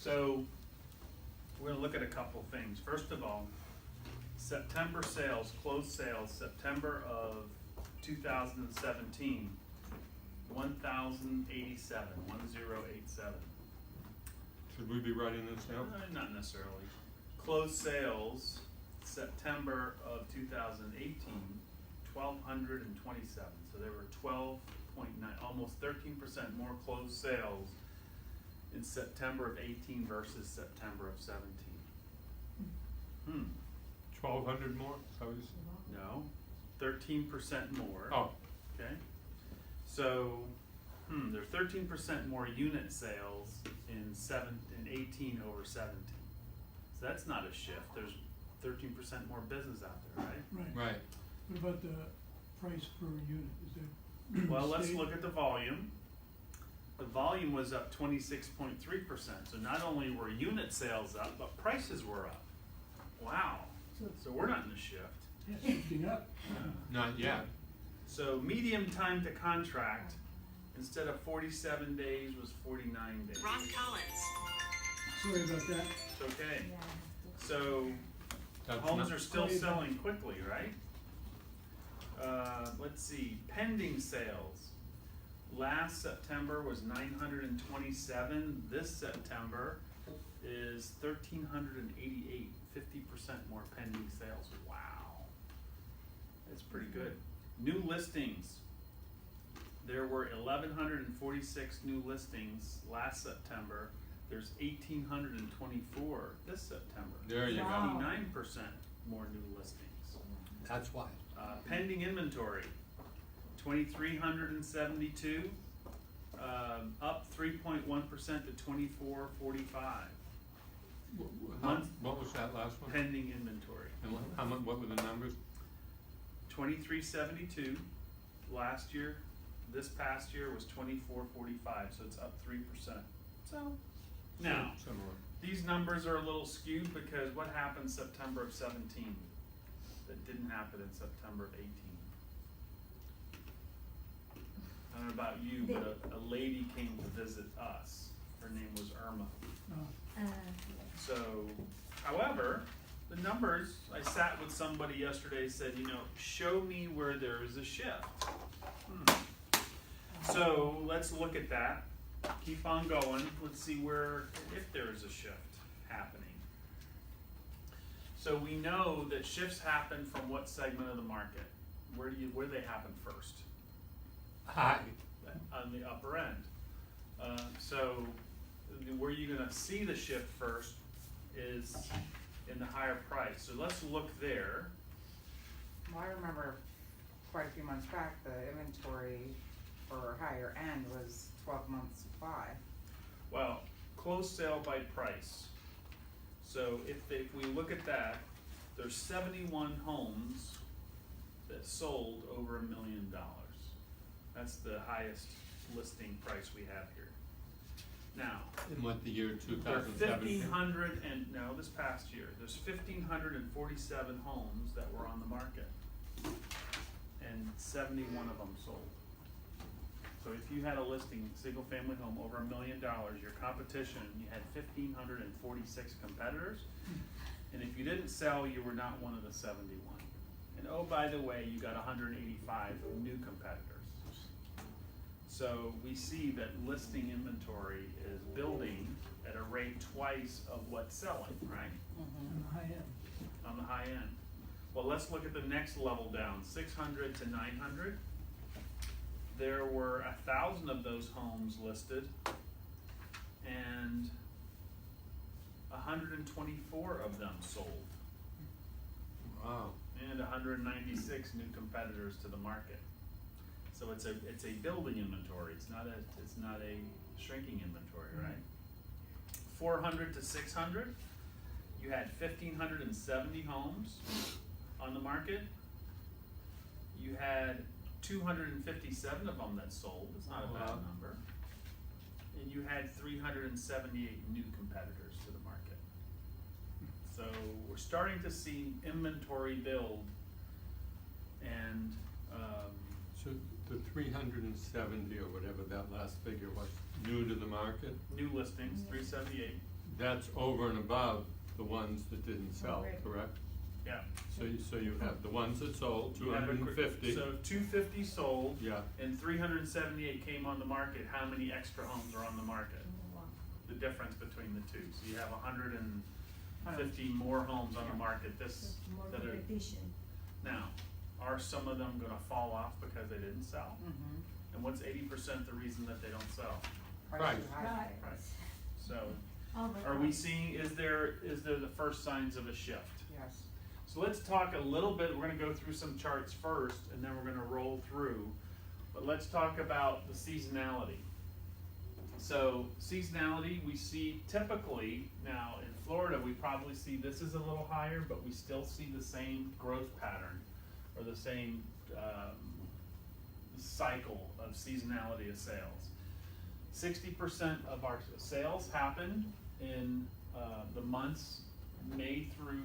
So we're gonna look at a couple things. First of all, September sales, closed sales, September of 2017, 1,087, 1087. Should we be writing this down? Not necessarily. Closed sales, September of 2018, 1,227. So there were 12.9, almost 13% more closed sales in September of 18 versus September of 17. 1,200 more, is that what you said? No, 13% more. Oh, Okay. So, there's 13% more unit sales in 18 over 17. So that's not a shift. There's 13% more business out there, right? right. What about the price per unit, is that? Well, let's stable? look at the volume. The volume was up 26.3%. So not only were unit sales up, but prices were up. Wow. So we're not in the shift. Yeah, shifting up. Not yet. So medium time to contract, instead of 47 days, was 49 days. Ron Collins. Sorry about that. It's okay. So That's homes not- are still selling quickly, right? Let's see, pending sales. Last September was 927. This September is 1,388. 50% more pending sales. Wow. That's pretty good. New listings. There were 1,146 new listings last September. There's 1,824 this September. There you go. Wow. 59% more new listings. That's why. Pending inventory, 2,372, up 3.1% to 2,445. What was that last one? Pending inventory, And what were the numbers? 2,372 last year. This past year was 2,445, so it's up 3%. So now Similar. these numbers are a little skewed because what happened September of 17 that didn't happen in September of 18? I don't know about you, but a lady came to visit us. Her name was Irma. So, however, the numbers, I sat with somebody yesterday, said, show me where there is a shift. So let's look at that. Keep on going. Let's see if there is a shift happening. So we know that shifts happen from what segment of the market? Where do they happen first? High. On the upper end. So where you're gonna see the shift first is in the higher price. So let's look there. Well, I remember quite a few months back, the inventory for higher end was 12 months supply. Well, closed sale by price. So if we look at that, there's 71 homes that sold over $1 million. That's the highest listing price we have here. Now, In what, the year there are 2017? 1,500 this past year, there's 1,547 homes that were on the market. And 71 of them sold. So if you had a listing, single family home over $1 million, your competition, you had 1,546 competitors. And if you didn't sell, you were not one of the 71. And oh, by the way, you got 185 new competitors. So we see that listing inventory is building at a rate twice of what's selling, right? On the high end. On the high end. Well, let's look at the next level down, 600 to 900. There were 1,000 of those homes listed, and 124 of them sold, Wow. and 196 new competitors to the market. So it's a building inventory. It's not a shrinking inventory, right? 400 to 600. You had 1,570 homes on the market. You had 257 of them that sold. It's not a bad Wow. number. And you had 378 new competitors to the market. So we're starting to see inventory build, and So the 370 or whatever that last figure was, new to the market, new listings, 378. that's over and above the ones that didn't sell, Correct. correct? Yeah. So you have the ones that sold, You two have a hundred and fifty. So 250 sold. Yeah, And 378 came on the market. How many extra homes are on the market? Wow. The difference between the two. So you have 150 more homes on the market So this, more that are, competition. now, are some of them gonna fall off because they didn't sell? Mm-hmm. And what's 80% the reason that they don't sell? Price. Right. Right. So, Overpriced. are we seeing, is there the first signs of a shift? Yes. So let's talk a little bit, we're gonna go through some charts first, and then we're gonna roll through. But let's talk about the seasonality. So seasonality, we see typically, now in Florida, we probably see this is a little higher, but we still see the same growth pattern, or the same cycle of seasonality of sales. 60% of our sales happen in the months May through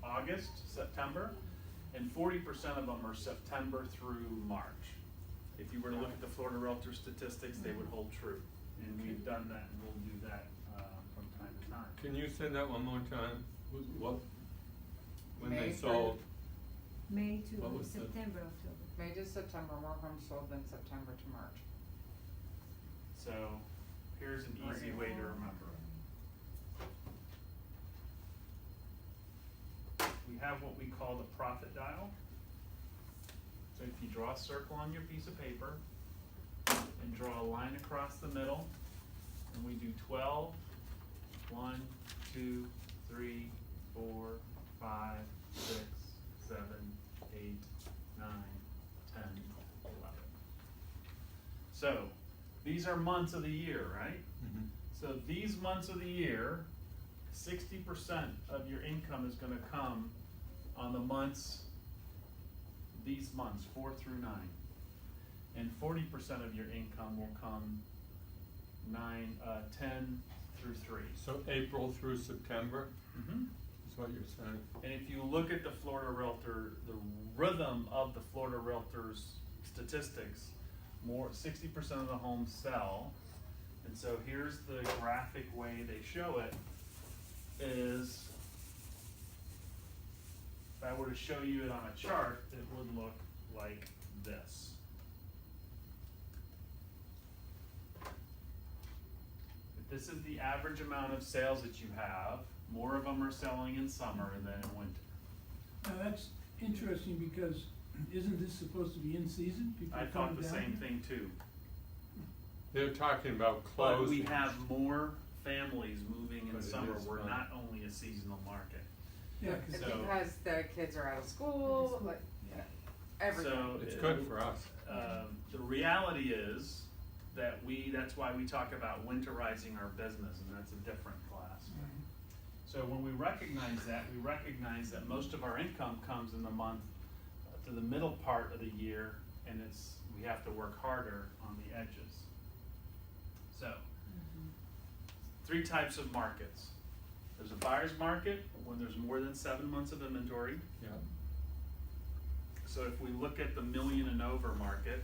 August, September, and 40% of them are September through March. If you were to look at the Florida Realtor statistics, they would hold true, and we've done that, and we'll do that from time to time. can you say that one more time? What, when May they through- sold, May What to was the- September, October. May to September, more homes sold than September to March. So here's an easy way to remember. We have what we call the profit dial. So if you draw a circle on your piece of paper and draw a line across the middle, and we do 12, 1, 2, 3, 4, 5, 6, 7, 8, 9, 10, 11. So these are months of the year, right? Mhm. So these months of the year, 60% of your income is gonna come on the months, these months, 4 through 9. And 40% of your income will come 10 through 3. So April through September Mm-hmm. is what you're saying? And if you look at the Florida Realtor, the rhythm of the Florida Realtors statistics, 60% of the homes sell. And so here's the graphic way they show it, is, if I were to show you it on a chart, it would look like this. If this is the average amount of sales that you have, more of them are selling in summer than in winter. Now, that's interesting because isn't this supposed to be in season? People I are thought coming the down same here? thing too. They're talking about But closings. we have more families moving in But it summer, is we're fun. not only a seasonal market. Yeah, It's 'cause So- because the kids are out of school, like, everything. So It's good for us. The reality is that that's why we talk about winterizing our business, and that's a different class. Mhm. So when we recognize that most of our income comes in the month to the middle part of the year, and we have to work harder on the edges. So, 3 types of markets. There's a buyer's market when there's more than 7 months of inventory. Yeah, So if we look at the million and over market,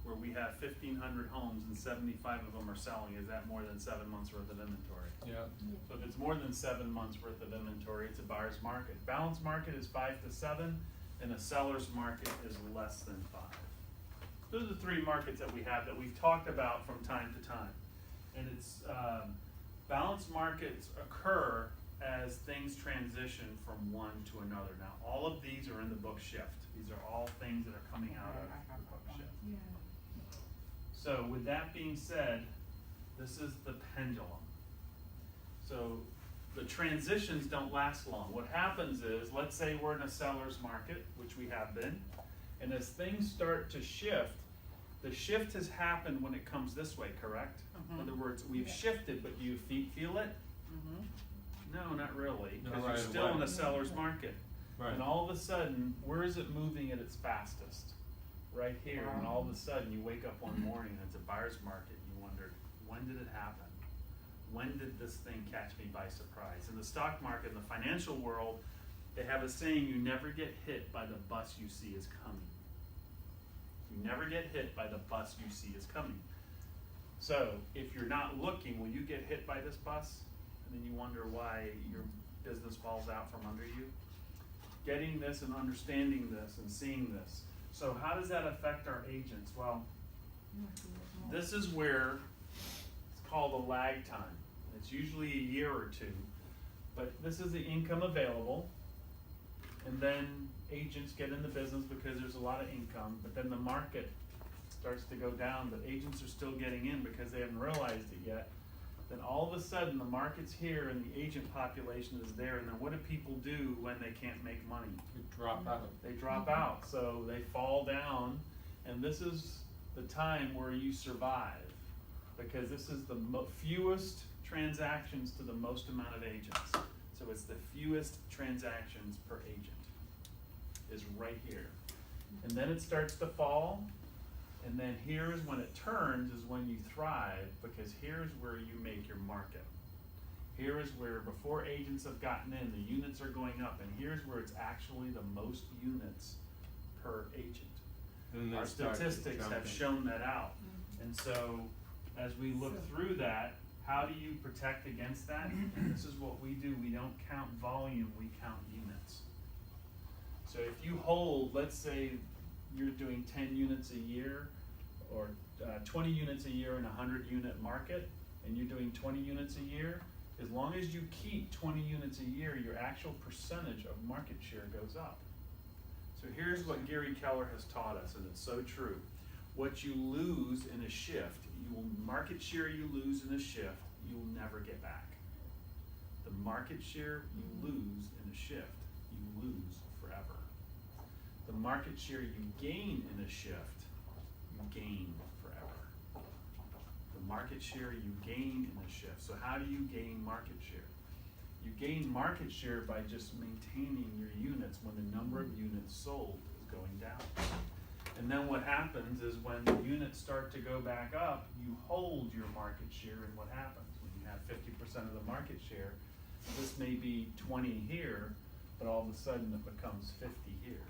where we have 1,500 homes and 75 of them are selling, is that more than 7 months worth of inventory? yeah. So if it's more than 7 months worth of inventory, it's a buyer's market. Balanced market is 5 to 7, and a seller's market is less than 5. Those are the 3 markets that we have that we've talked about from time to time. And it's, balanced markets occur as things transition from one to another. Now, all of these are in the book Shift. These are all things that are coming out of the book Shift. Yeah. So with that being said, this is the pendulum. So the transitions don't last long. What happens is, let's say we're in a seller's market, which we have been, and as things start to shift, the shift has happened when it comes this way, correct? In Mhm. other words, we've Yeah. shifted, but do you feel it? Mhm. No, not really, Not because you're right still in away. a seller's market. Right. And all of a sudden, where is it moving at its fastest? Right here, and all of a sudden, you wake up one morning and it's a buyer's market, and you wonder, when did it happen? When did this thing catch me by surprise? In the stock market, in the financial world, they have a saying, you never get hit by the bus you see is coming. You never get hit by the bus you see is coming. So, if you're not looking, will you get hit by this bus? and you wonder why your business falls out from under you. Getting this and understanding this and seeing this. So how does that affect our agents? Well, this is where it's called a lag time. It's usually a year or two, but this is the income available, and then agents get in the business because there's a lot of income, but then the market starts to go down, but agents are still getting in because they haven't realized it yet. Then all of a sudden the market's here and the agent population is there, and then what do people do when they can't make money? You drop out. They drop out, so they fall down, and this is the time where you survive, because this is the fewest transactions to the most amount of agents. So it's the fewest transactions per agent is right here. And then it starts to fall, and then here's when it turns is when you thrive, because here's where you make your market. Here is where, before agents have gotten in, the units are going up, and here's where it's actually the most units per agent. Then they Our start statistics have jumping. shown that out. And so, as we look through that, how do you protect against that? And this is what we do. We don't count volume, we count units. So if you hold, let's say you're doing 10 units a year, or 20 units a year in a 100-unit market, and you're doing 20 units a year, as long as you keep 20 units a year, your actual percentage of market share goes up. So here's what Gary Keller has taught us, and it's so true. What you lose in a shift, market share you lose in a shift, you will never get back. The market share you lose in a shift, you lose forever. The market share you gain in a shift, you gain forever. The market share you gain in a shift. So how do you gain market share? You gain market share by just maintaining your units when the number of units sold is going down. And then what happens is when the units start to go back up, you hold your market share, and what happens? When you have 50% of the market share, this may be 20 here, but all of a sudden it becomes 50 here.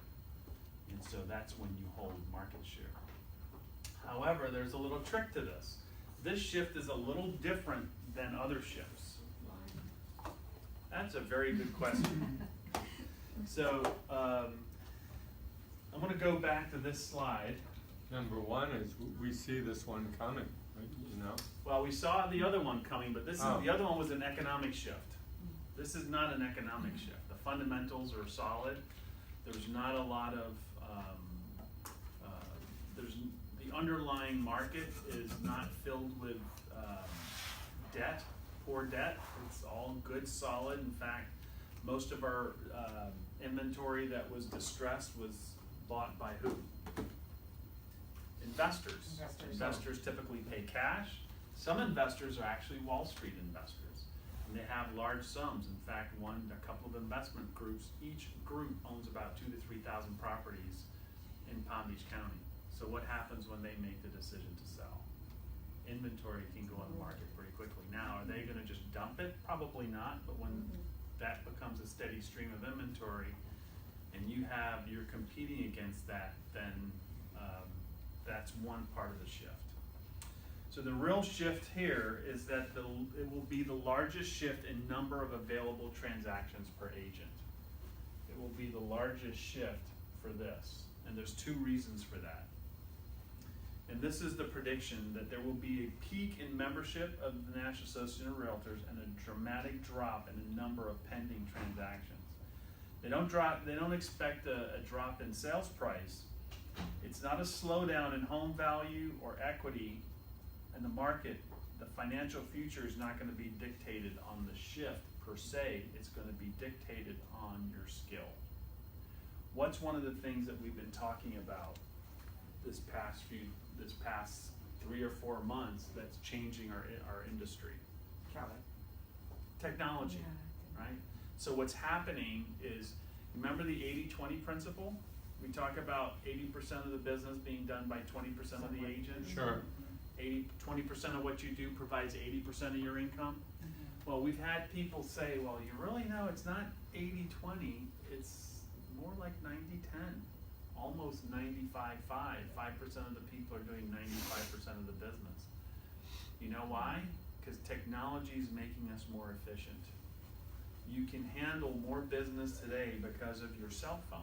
And so that's when you hold market share. However, there's a little trick to this. This shift is a little different than other shifts. That's a very good question. So, I'm gonna go back to this slide. Number one is we see this one coming, right, you know? Well, we saw the other one coming, but this is, Oh. the other one was an economic shift. This is not an economic shift. The fundamentals are solid. There's not a lot of, the underlying market is not filled with debt, poor debt. It's all good, solid. In fact, most of our inventory that was distressed was bought by who? Investors. Investors typically pay cash. Some investors are actually Wall Street investors, and they have large sums. In fact, a couple of investment groups, each group owns about 2,000 to 3,000 properties in Palm Beach County. So what happens when they make the decision to sell? Inventory can go on the market pretty quickly. Now, are they gonna just dump it? Probably not, but when that becomes a steady stream of inventory, and you're competing against that, then that's one part of the shift. So the real shift here is that it will be the largest shift in number of available transactions per agent. It will be the largest shift for this, and there's two reasons for that. And this is the prediction that there will be a peak in membership of the National Association of Realtors and a dramatic drop in the number of pending transactions. They don't expect a drop in sales price. It's not a slowdown in home value or equity in the market. The financial future is not going to be dictated on the shift per se. It's going to be dictated on your skill. What's one of the things that we've been talking about this past 3 or 4 months that's changing our industry? Kelly. Technology, right? So what's happening is, remember the 80-20 principle? We talk about 80% of the business being done by 20% of the agents. Sure. 20% of what you do provides 80% of your income. Well, we've had people say, well, you really know it's not 80-20, it's more like 90-10, almost 95-5. 5% of the people are doing 95% of the business. You know why? Cause technology is making us more efficient. You can handle more business today because of your cell phone.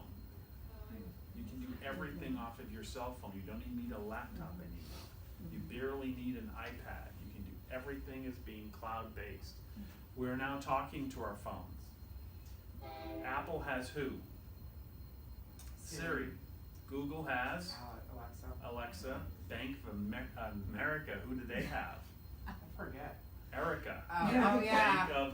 You can do everything off of your cell phone. You don't even need a laptop anymore. You barely need an iPad. You can do everything is being cloud-based. We're now talking to our phones. Apple has who? Siri. Google has Alexa. Alexa. Bank of America, who do they have? I forget. Erica. Oh, yeah. Bank of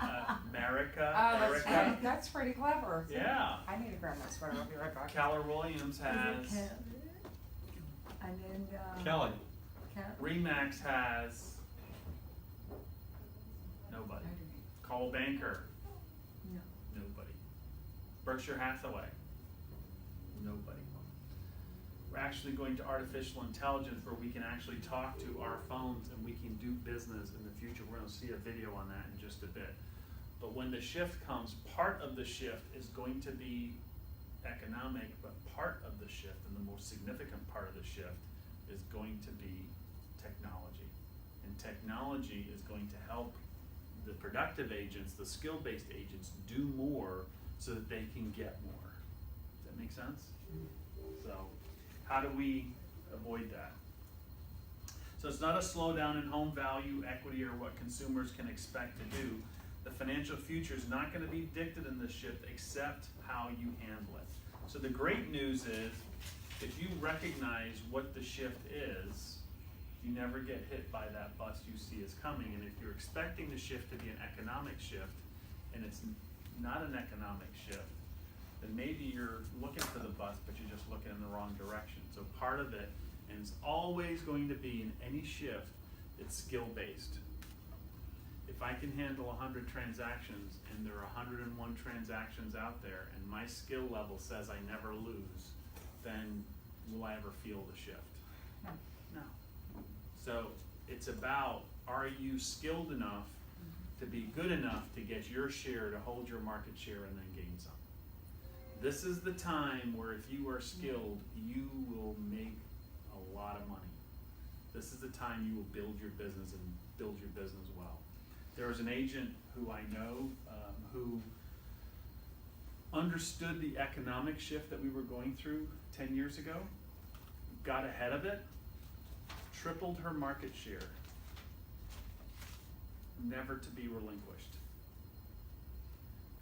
America. Oh, that's Erica. right. That's pretty clever. Yeah. I need to grab my sweater. I'll be right back. Keller Williams has. Is it Cal- And then, Kelly, Remax has. Nobody. Coldwell Banker. no, Nobody. Berkshire Hathaway. Nobody. We're actually going to artificial intelligence where we can actually talk to our phones and we can do business in the future. We're gonna see a video on that in just a bit. But when the shift comes, part of the shift is going to be economic, but part of the shift, and the most significant part of the shift, is going to be technology. And technology is going to help the productive agents, the skill-based agents, do more so that they can get more. Does that make sense? So, how do we avoid that? So it's not a slowdown in home value, equity, or what consumers can expect to do. The financial future is not gonna be dictated in this shift except how you handle it. So the great news is, if you recognize what the shift is, you never get hit by that bus you see is coming. And if you're expecting the shift to be an economic shift, and it's not an economic shift, then maybe you're looking for the bus, but you're just looking in the wrong direction. So part of it, and it's always going to be in any shift, it's skill-based. If I can handle 100 transactions and there are 101 transactions out there and my skill level says I never lose, then will I ever feel the shift? No. No. So it's about, are you skilled enough to be good enough to get your share, to hold your market share and then gain some? This is the time where if you are skilled, you will make a lot of money. This is the time you will build your business and build your business well. There was an agent who I know who understood the economic shift that we were going through 10 years ago, got ahead of it, tripled her market share, never to be relinquished.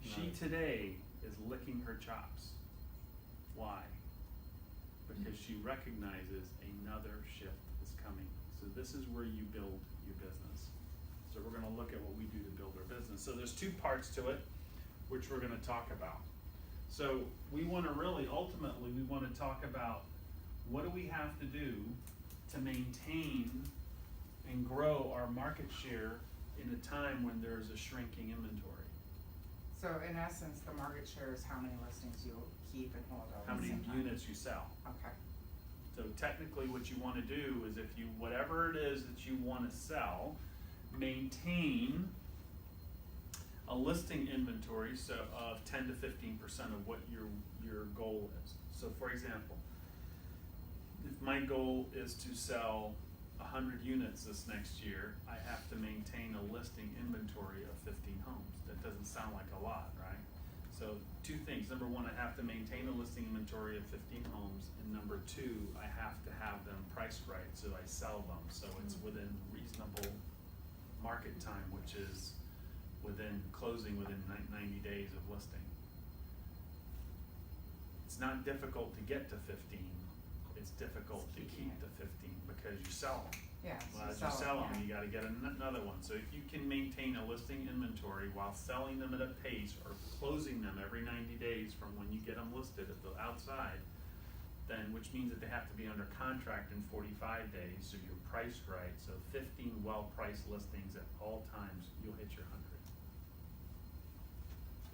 She Nice. today is licking her chops. Why? Because she recognizes another shift is coming. So this is where you build your business. So we're gonna look at what we do to build our business. So there's two parts to it, which we're gonna talk about. So we wanna really, ultimately, we wanna talk about what do we have to do to maintain and grow our market share in a time when there's a shrinking inventory. So in essence, the market share is how many listings you keep and hold at How the many same time. units you sell. Okay. So technically what you wanna do is if you, whatever it is that you wanna sell, maintain a listing inventory so of 10 to 15% of what your goal is. So for example, if my goal is to sell 100 units this next year, I have to maintain a listing inventory of 15 homes. That doesn't sound like a lot, right? So two things. Number one, I have to maintain a listing inventory of 15 homes. And number two, I have to have them priced right so I sell them. So it's within reasonable market time, which is within closing within 90 days of listing. It's not difficult to get to 15. It's difficult to keep the 15 because you sell them. Yeah. Well, as so you sell them, yeah. you gotta get another one. So if you can maintain a listing inventory while selling them at a pace or closing them every 90 days from when you get them listed at the outside, then, which means that they have to be under contract in 45 days, so you're priced right. So 15 well-priced listings at all times, you'll hit your 100.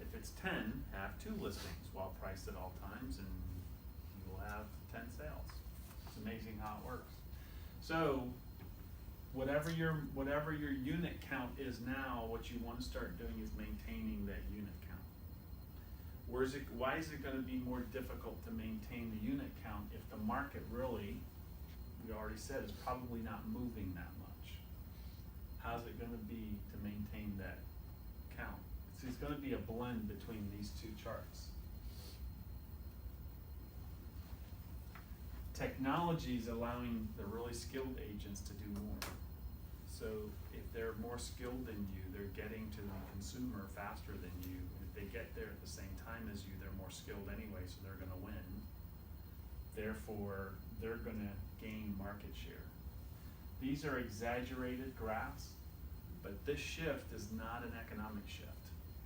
If it's 10, have 2 listings well priced at all times and you will have 10 sales. It's amazing how it works. So whatever your unit count is now, what you want to start doing is maintaining that unit count. Why is it going to be more difficult to maintain the unit count if the market really, we already said, is probably not moving that much? How's it going to be that count. So it's gonna be a blend between these two charts. Technology is allowing the really skilled agents to do more. So if they're more skilled than you, they're getting to the consumer faster than you. If they get there at the same time as you, they're more skilled anyway, so they're gonna win. Therefore, they're gonna gain market share. These are exaggerated graphs, but this shift is not an economic shift.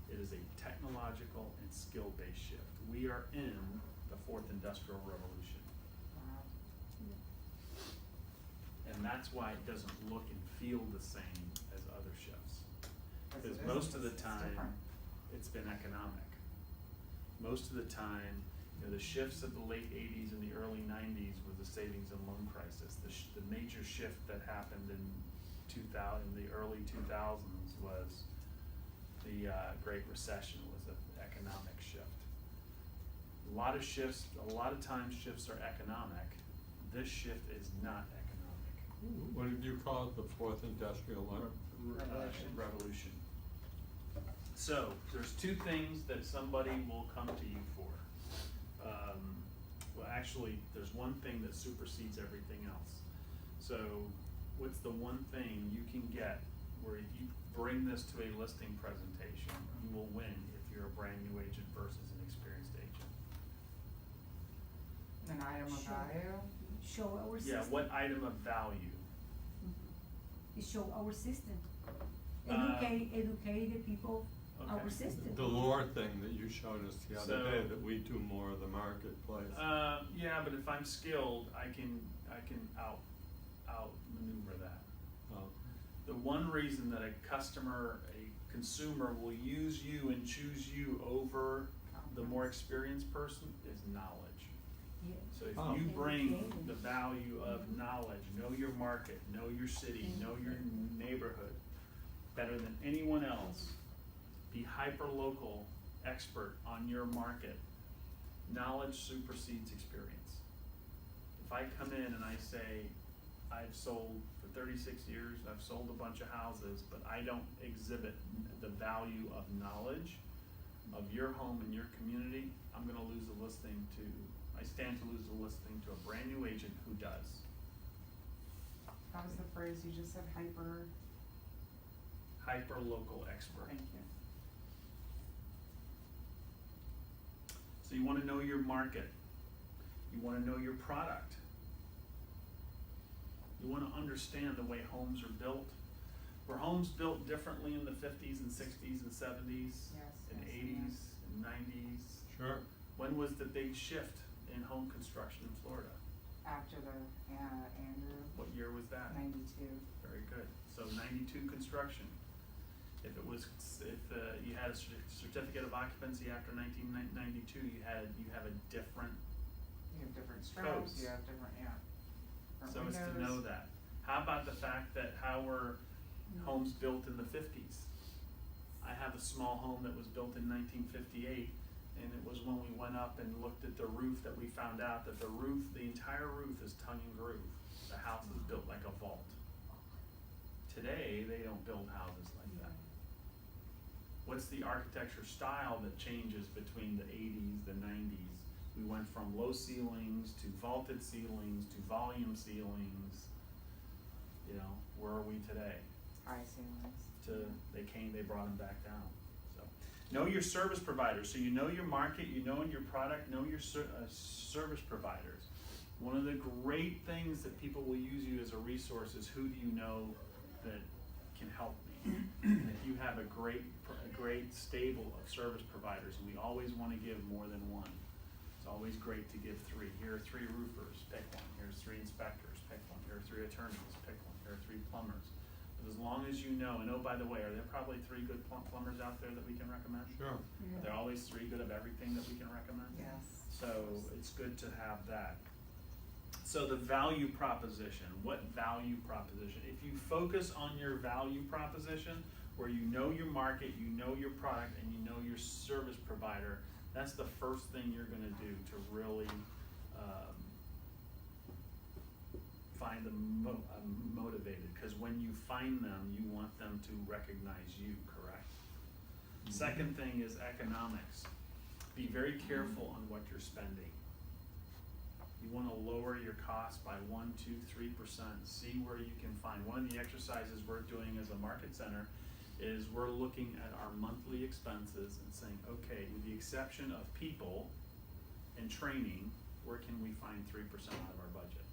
It is a technological and skill-based shift. We are in the fourth industrial revolution. Wow. And that's why it doesn't look and feel the same as other shifts. Yes, Because it is. most of the It's time, different. it's been economic. Most of the time, the shifts of the late eighties and the early nineties was the savings and loan crisis. The major shift that happened in the early 2000s was the Great Recession, was an economic shift. A lot of times shifts are economic. This shift is not economic. What did you call it, the fourth industrial Revolution. So, there's two things that somebody will come to you for. Well, actually, there's one thing that supersedes everything else. So, what's the one thing you can get where if you bring this to a listing presentation, you will win if you're a brand new agent versus an experienced agent? An item of Sure. value? Show our Yeah, system. what item of value? It show our system. Uh, Educate the people, our Okay. system. The lore thing that you showed us the other day, So- that we do more of the marketplace. Yeah, but if I'm skilled, I can outmaneuver that. Oh, The one reason that a consumer will use you and choose you over the more experienced person is knowledge. Yeah. So if Oh. you bring Educated. the value of knowledge, know your market, know your city, know your neighborhood better than anyone else, be hyper-local expert on your market, knowledge supersedes experience. If I come in and I say, I've sold for 36 years, I've sold a bunch of houses, but I don't exhibit the value of knowledge of your home and your community, I'm gonna lose a listing I stand to lose a listing to a brand new agent who does. That was the phrase you just said, Hyper-local expert. thank you. So you wanna know your market. You wanna know your product. You wanna understand the way homes are built. Were homes built differently in the 50s and 60s and 70s? Yes, And yes, 80s and 90s? sure. When was the big shift in home construction in Florida? After the Andrew, What year was that? 92. Very good. So 92 construction. If you had a certificate of occupancy after 1992, you have a different, You have different Codes. strokes, you have different, yeah. Different so it's to windows. know that. How about the fact that how were homes built in the 50s? I have a small home that was built in 1958, and it was when we went up and looked at the roof that we found out that the entire roof is tongue and groove. The house is built like a vault. Today, they don't build houses like that. What's the architecture style that changes between the 80s, the 90s? We went from low ceilings to vaulted ceilings to volume ceilings. Where are we today? High ceilings. They brought them back down. So, know your service providers. So you know your market, you know your product, know your service providers. One of the great things that people will use you as a resource is who do you know that can help me? And if you have a great stable of service providers, and we always want to give more than one. It's always great to give 3. Here are 3 roofers, pick one. Here's 3 inspectors, pick one. Here are 3 attorneys, pick one. Here are 3 plumbers. But as long as you know, and oh, by the way, are there probably 3 good plumbers out there that we can recommend? Sure. Are there always 3 good of everything that we can recommend? Yes. So it's good to have that. So the value proposition, what value proposition? If you focus on your value proposition, where you know your market, you know your product, and you know your service provider, that's the first thing you're gonna do to really find them motivated. because when you find them, you want them to recognize you, correct? Second thing is economics. Be very careful on what you're spending. You wanna lower your costs by 1, 2, 3%, see where you can find. One of the exercises we're doing as a market center is we're looking at our monthly expenses and saying, okay, with the exception of people and training, where can we find 3% out of our budget?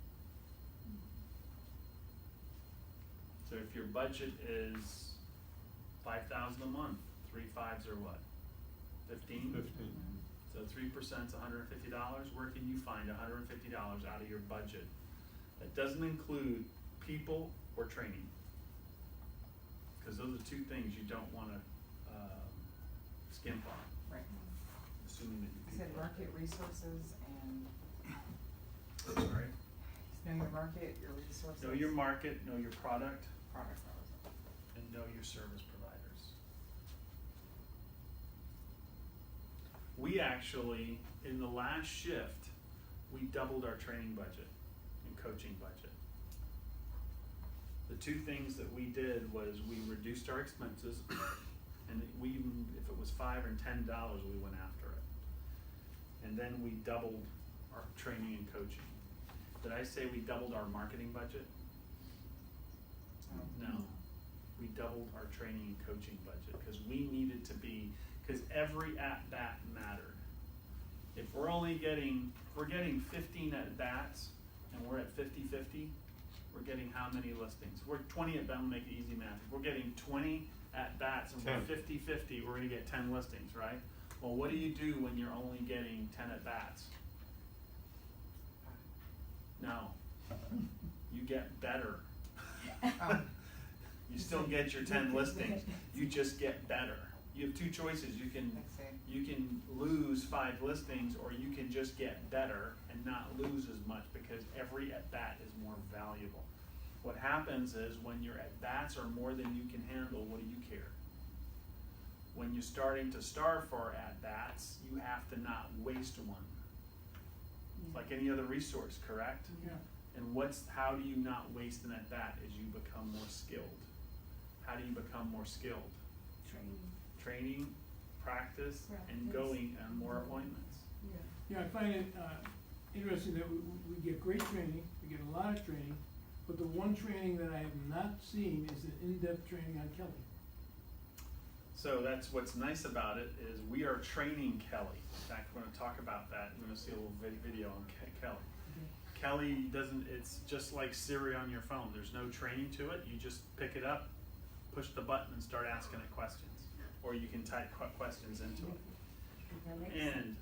So if your budget is 5,000 a month, 3 5s are what? 15? 15. So 3% is $150. Where can you find $150 out of your budget? That doesn't include people or training. Because those are two things you don't wanna, skimp on, Right. assuming that You you said people. market resources and Sorry. know your market, your resources. Know your market, know your product, Product. and know your service providers. We actually, in the last shift, we doubled our training budget and coaching budget. The two things that we did was we reduced our expenses, and we even, if it was $5 and $10, we went after it. And then we doubled our training and coaching. Did I say we doubled our marketing budget? No. We doubled our training and coaching budget, because we needed to be, because every at-bat mattered. If we're only getting, if we're getting 15 at-bats, and we're at 50-50, we're getting how many listings? We're 20 at bat, we'll make it easy math. If we're getting 20 at-bats and we're 10. 50-50, we're gonna get 10 listings, right? Well, what do you do when you're only getting 10 at-bats? No. You get better. Oh. You still get your 10 listings, you just get better. You have two choices, you can lose 5 listings, or you can just get better and not lose as much, because every at-bat is more valuable. What happens is when your at-bats are more than you can handle, what do you care? When you're starting to starve for at-bats, you have to not waste one. It's like any other resource, correct? Yeah. And how do you not waste an at-bat as you become more skilled? How do you become more skilled? Training, practice, and Practice. going on more appointments. Yeah, I find it, interesting that we get great training, we get a lot of training, but the one training that I have not seen is an in-depth training on Kelly. So that's what's nice about it, is we are training Kelly. In fact, we're gonna talk about that. We're gonna see a little video on Kelly. Kelly doesn't, it's just like Siri on your phone. There's no training to it. You just pick it up, push the button, and start asking it questions. Or you can type questions into it. And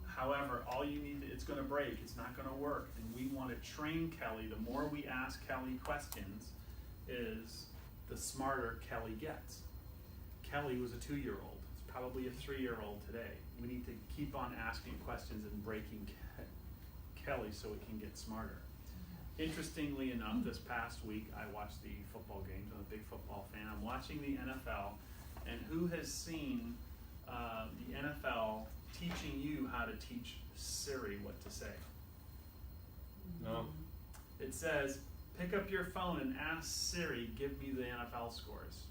however, all you need, it's gonna break, it's not gonna work. And we wanna train Kelly. The more we ask Kelly questions, is the smarter Kelly gets. Kelly was a 2-year-old. It's probably a 3-year-old today. We need to keep on asking questions and breaking Kelly so it can get smarter. Interestingly enough, this past week I watched the football games. I'm a big football fan. I'm watching the NFL, and who has seen the NFL teaching you how to teach Siri what to say? No. It says, pick up your phone and ask Siri, give me the NFL scores.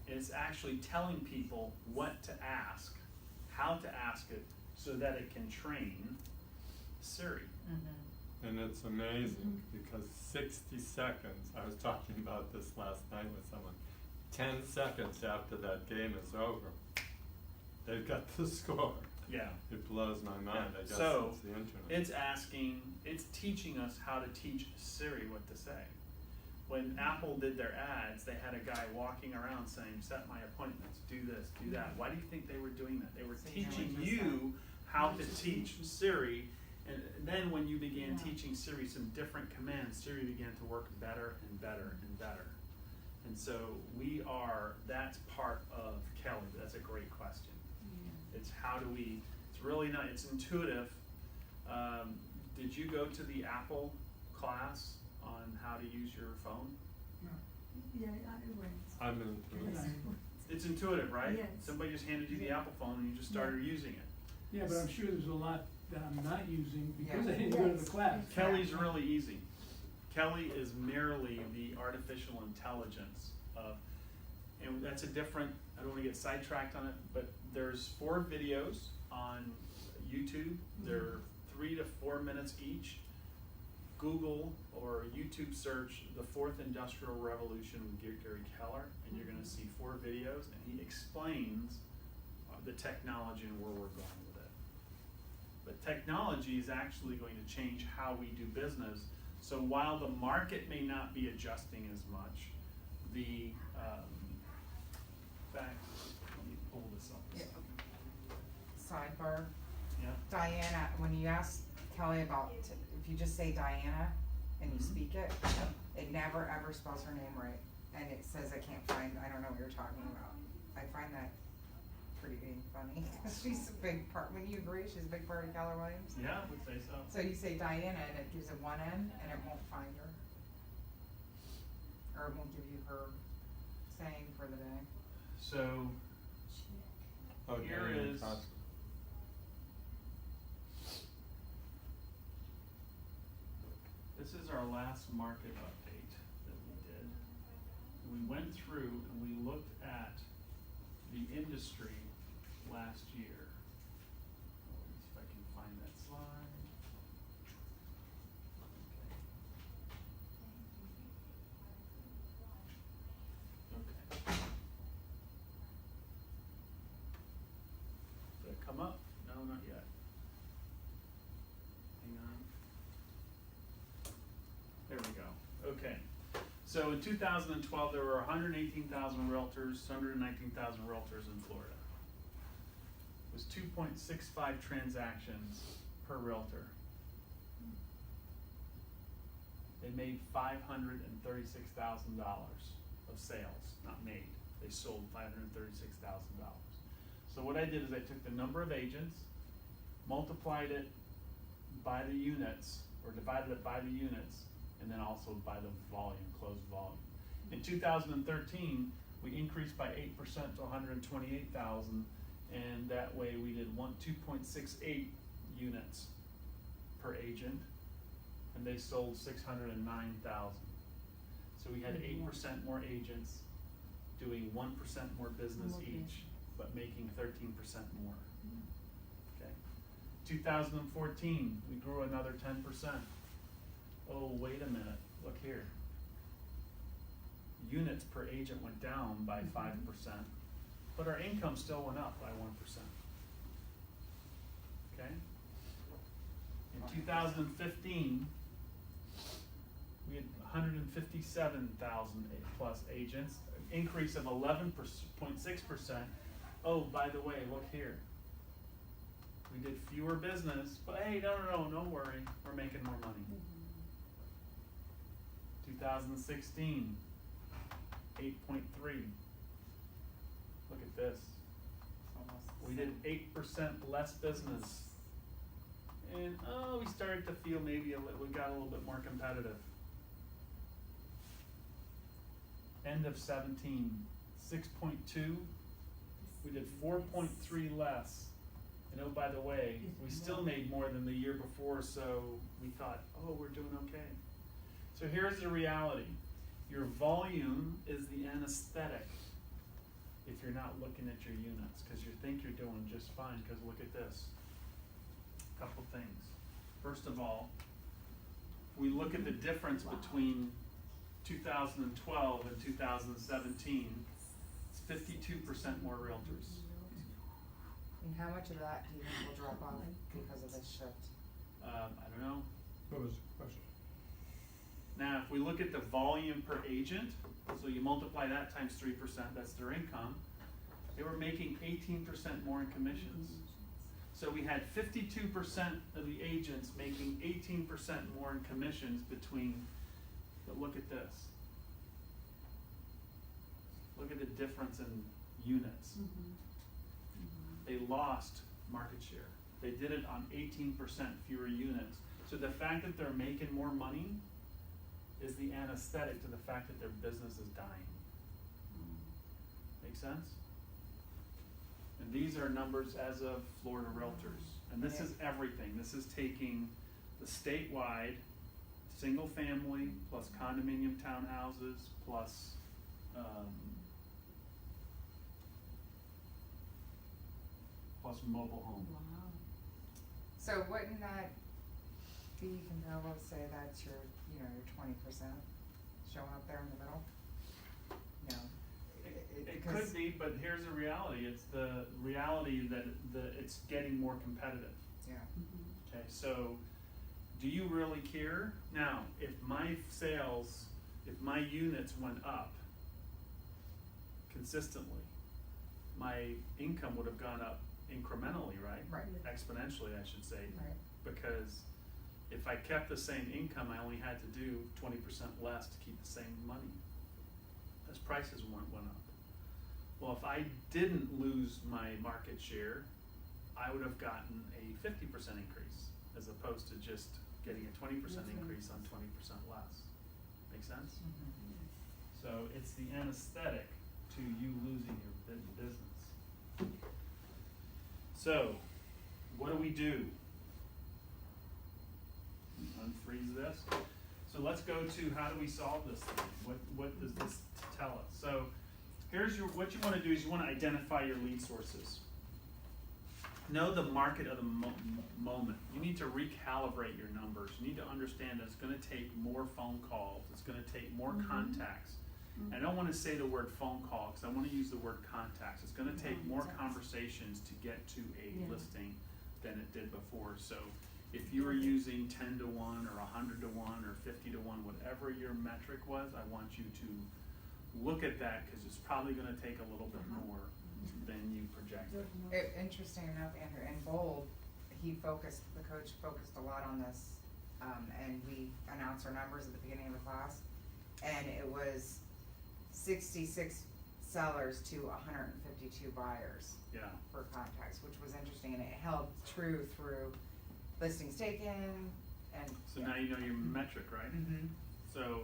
And it's actually telling people what to ask, how to ask it, so that it can train Siri. And it's amazing because 60 seconds, I was talking about this last night with someone, 10 seconds after that game is over, they've got the score. Yeah. It blows my mind. I guess So, it's the internet. it's teaching us how to teach Siri what to say. When Apple did their ads, they had a guy walking around saying, set my appointments, do this, do that. Why do you think they were doing that? They were So you know teaching what you how to teach Siri, and then when you began teaching Siri some different commands, Siri began to work better and better and better. And so that's part of Kelly. That's a great question. It's how do we, it's really not, it's intuitive. Did you go to the Apple class on how to use your phone? Yeah, I went. I've been through it. It's intuitive, right? Yes. Somebody just handed you the Apple phone and you just started using it. Yeah, but I'm sure there's a lot that I'm not using because I Yeah. didn't go to the Yes. class. Kelly's really easy. Kelly is merely the artificial intelligence of, and that's a different, I don't wanna get sidetracked on it, but there's 4 videos on YouTube. They're 3 to 4 minutes each. Google or YouTube search the 4th Industrial Revolution with Gary Keller, and you're gonna see 4 videos, and he explains the technology and where we're going with it. But technology is actually going to change how we do business. So while the market may not be adjusting as much, the, fact, let me pull this up. Yeah. Sidebar, Yeah, Diana, when you ask Kelly about, if you just say Diana and you Mhm. speak it, it never ever spells her name right. And it says I can't find, I don't know what you're talking about. I find that pretty dang funny. She's a big part, when you agree, she's a big part of Keller Williams. yeah, I would say so. So you say Diana and it gives it one N and it won't find her. Or it won't give you her saying for the day. So Oh, Here Diane is- Costco. this is our last market update that we did. We went through and we looked at the industry last year. Let me see if I can find that slide. Okay. Did it come up? No, not yet. Hang on. There we go. Okay. So in 2012, there were 118,000 realtors, 119,000 realtors in Florida. It was 2.65 transactions per realtor. They made $536,000 of sales, not made. They sold $536,000. So what I did is I took the number of agents, multiplied it by the units, or divided it by the units, and then also by the volume, closed volume. In 2013, we increased by 8% to 128,000, and that way we did 2.68 units per agent, and they sold 609,000. So we had 8% more agents doing 1% more business each, but making 13% more. Okay. 2014, we grew another 10%. Oh, wait a minute, look here. Units per agent went down by 5%, but our income still went up by 1%. Okay? In 2015, we had 157,000 plus agents, an increase of 11.6%. Oh, by the way, look here. We did fewer business, but hey, no worry, we're making more money. 2016, 8.3. Look at this. Almost the We did same. 8% less business. And we started to feel maybe we got a little bit more competitive. End of 17, 6.2. We did 4.3 less. And oh, by the way, we still made more than the year before, so we thought, oh, we're doing okay. So here's the reality. Your volume is the anesthetic if you're not looking at your units, because you think you're doing just fine, because look at this. Couple things. First of all, we look at the difference between 2012 and 2017. It's 52% more realtors. And how much of that do you think will drop off because of this shift? I don't know. What was the question? Now, if we look at the volume per agent, so you multiply that times 3%, that's their income, they were making 18% more in commissions. So we had 52% of the agents making 18% more in commissions between, but look at this. Look at the difference in units. They lost market share. They did it on 18% fewer units. So the fact that they're making more money is the anesthetic to the fact that their business is dying. Make sense? And these are numbers as of Florida Realtors. And this is everything. This is taking the statewide single family, plus condominium townhouses, plus, plus mobile home. Wow. So wouldn't that be comparable to say that's your, you know, your 20% showing up there in the middle? No. It because- could be, but here's the reality, it's the reality that it's getting more competitive. Yeah. Okay, so, do you really care? Now, if my sales, if my units went up consistently, my income would have gone up incrementally, right? Right. Exponentially, I should say. Right. Because if I kept the same income, I only had to do 20% less to keep the same money. As prices went up. Well, if I didn't lose my market share, I would have gotten a 50% increase, as opposed to just getting a 20% increase on 20% less. Make sense? Mhm. So it's the anesthetic to you losing your business. So, what do we do? Unfreeze this. So let's go to how do we solve this thing? What does this tell us? So here's what you want to do is you want to identify your lead sources. Know the market of the moment. You need to recalibrate your numbers. You need to understand that it's going to take more phone calls. It's going to take more contacts. I don't want to say the word phone call because I want to use the word contacts. It's going to take more conversations to get to a listing than it did before. So if you were using 10 to 1 or 100 to 1 or 50 to 1, whatever your metric was, I want you to look at that because it's probably going to take a little bit more than you projected. Interesting enough, Andrew, in Bold, the coach focused a lot on this, and we announced our numbers at the beginning of the class, and it was 66 sellers to 152 buyers Yeah. for contacts, which was interesting, and it held true through listings taken, and. So now you know your metric, right? Mm-hmm. So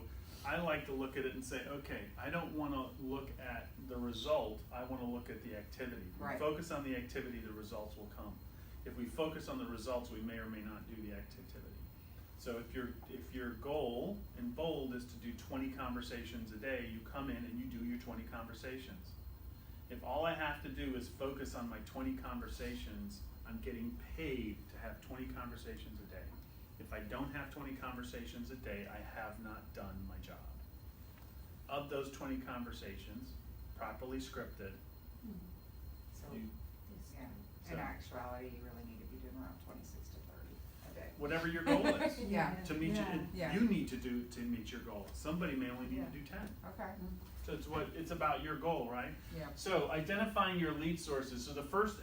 I like to look at it and say, okay, I don't want to look at the result, I want to look at the activity. If we Right. focus on the activity, the results will come. If we focus on the results, we may or may not do the activity. So if your goal in Bold is to do 20 conversations a day, you come in and you do your 20 conversations. If all I have to do is focus on my 20 conversations, I'm getting paid to have 20 conversations a day. If I don't have 20 conversations a day, I have not done my job. Of those 20 conversations, properly scripted, So, you, yeah, So- in actuality, you really need to be doing around 26 to 30 a day. whatever your goal is. Yeah. To meet Yeah. you need to do to meet your goal. Somebody may only need to do 10. Okay, So it's about your goal, right? yeah. So identifying your lead sources. So the first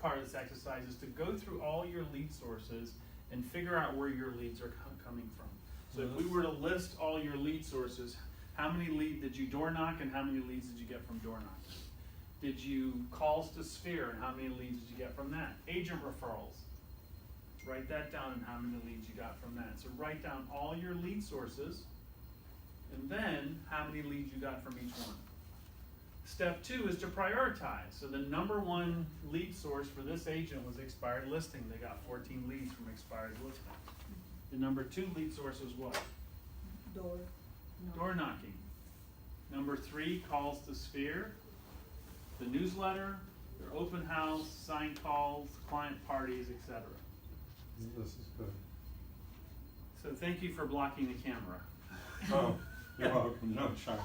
part of this exercise is to go through all your lead sources and figure out where your leads are coming from. So if we were to list all your lead sources, how many leads did you door knock and how many leads did you get from door knocking? Did you calls to Sphere and how many leads did you get from that? Agent referrals. Write that down and how many leads you got from that. So write down all your lead sources and then how many leads you got from each one. Step 2 is to prioritize. So the number one lead source for this agent was expired listing. They got 14 leads from expired listings. The number 2 lead source was what? Door. Door knocking. Number 3, calls to Sphere, the newsletter, their open house, signed calls, client parties, etc. This is good. So thank you for blocking the camera. Oh, you're welcome, no charge.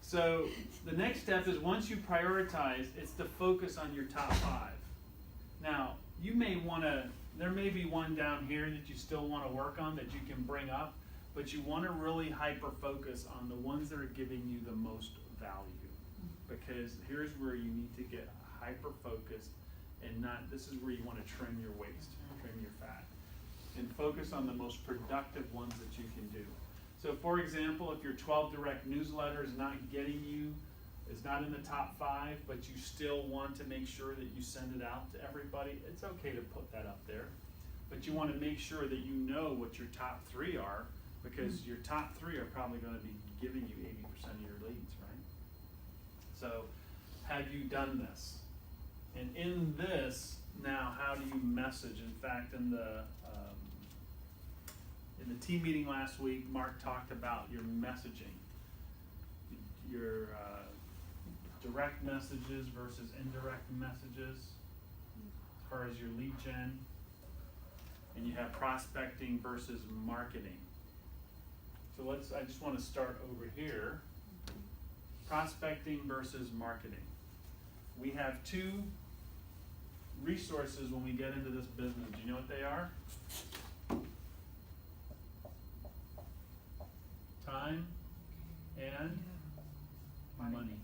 So the next step is once you prioritize, it's to focus on your top 5. Now, you may wanna, there may be one down here that you still wanna work on that you can bring up, but you wanna really hyper-focus on the ones that are giving you the most value. Because here's where you need to get hyper-focused and not, this is where you wanna trim your waist, trim your fat. And focus on the most productive ones that you can do. So for example, if your 12 direct newsletter is not getting you, is not in the top 5, but you still want to make sure that you send it out to everybody, it's okay to put that up there. But you want to make sure that you know what your top 3 are, because your top 3 are probably going to be giving you 80% of your leads, right? So have you done this? And in this, now how do you message? In fact, in the In the team meeting last week, Mark talked about your messaging, your direct messages versus indirect messages, as far as your lead gen, and you have prospecting versus marketing. So I just want to start over here. Prospecting versus marketing. We have two resources when we get into this business. Do you know what they are? Time and money.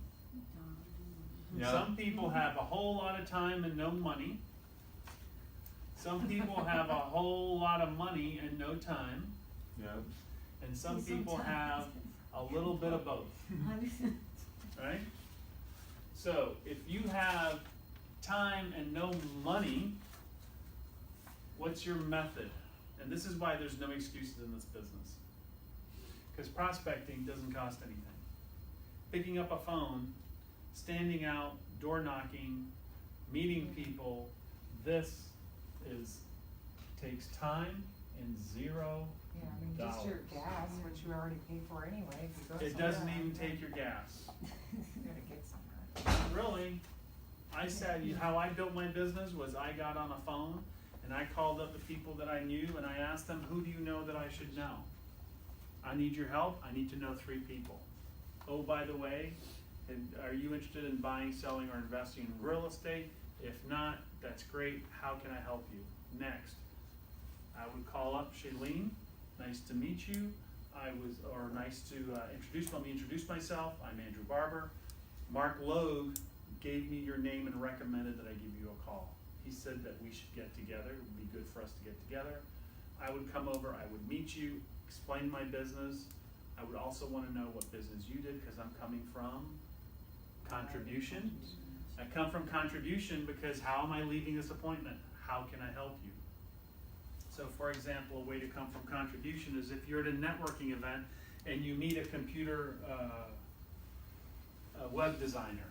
Yeah. Some people have a whole lot of time and no money. Some people have a whole lot of money and no time. Yeah, And some people have a little bit of both, right? So if you have time and no money, what's your method? And this is why there's no excuses in this business. Because prospecting doesn't cost anything. Picking up a phone, standing out, door knocking, meeting people, this takes time and $0. Yeah, I mean, just your gas, which you already pay for anyway, if you go It somewhere. doesn't even take your gas. You gotta get somewhere. Really, how I built my business was I got on a phone and I called up the people that I knew and I asked them, who do you know that I should know? I need your help, I need to know 3 people. Oh, by the way, are you interested in buying, selling, or investing in real estate? If not, that's great, how can I help you? Next, I would call up Shailene, nice to meet you. Nice to let me introduce myself, I'm Andrew Barber. Mark Logue gave me your name and recommended that I give you a call. He said that we should get together, it would be good for us to get together. I would come over, I would meet you, explain my business. I would also want to know what business you did, because I'm coming from contribution. I come from contribution because how am I leaving this appointment? How can I help you? So for example, a way to come from contribution is if you're at a networking event and you meet a computer a web designer.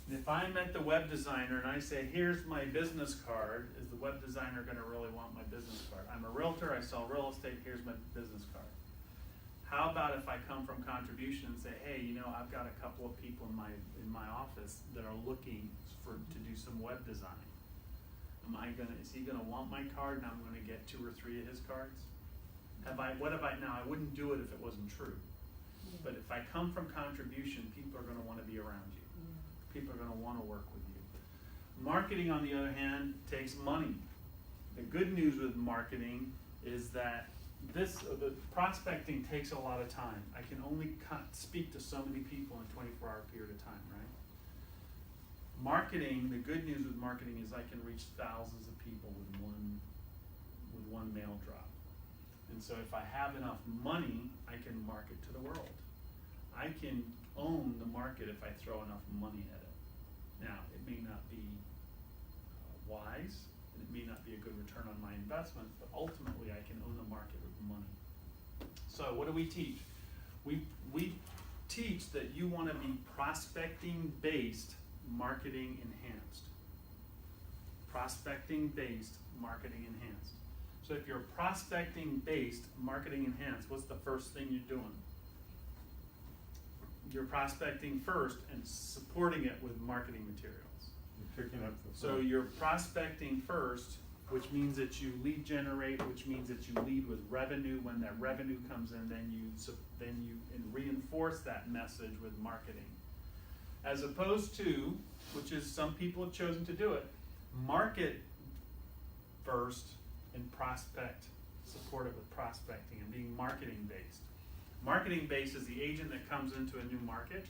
And if I met the web designer and I say, here's my business card, is the web designer gonna really want my business card? I'm a realtor, I sell real estate, here's my business card. How about if I come from contribution and say, hey, I've got a couple of people in my office that are looking to do some web design. Is he gonna want my card and I'm gonna get 2 or 3 of his cards? Now I wouldn't do it if it wasn't true. But if I come from contribution, people are gonna wanna be around you. People are gonna wanna work with you. Marketing, on the other hand, takes money. The good news with marketing is that the prospecting takes a lot of time. I can only speak to so many people in a 24-hour period of time, right? Marketing, the good news with marketing is I can reach thousands of people with one mail drop. And so if I have enough money, I can market to the world. I can own the market if I throw enough money at it. Now, it may not be wise, and it may not be a good return on my investment, but ultimately I can own the market with money. So what do we teach? We teach that you want to be prospecting based, marketing enhanced. Prospecting based, marketing enhanced. So if you're prospecting based, marketing enhanced, what's the first thing you're doing? You're prospecting first and supporting it with marketing materials. you're picking up the So phone. you're prospecting first, which means that you lead generate, which means that you lead with revenue. When that revenue comes in, then you reinforce that message with marketing. As opposed to, which is some people have chosen to do it, market first and prospect, support it with prospecting and being marketing based. Marketing based is the agent that comes into a new market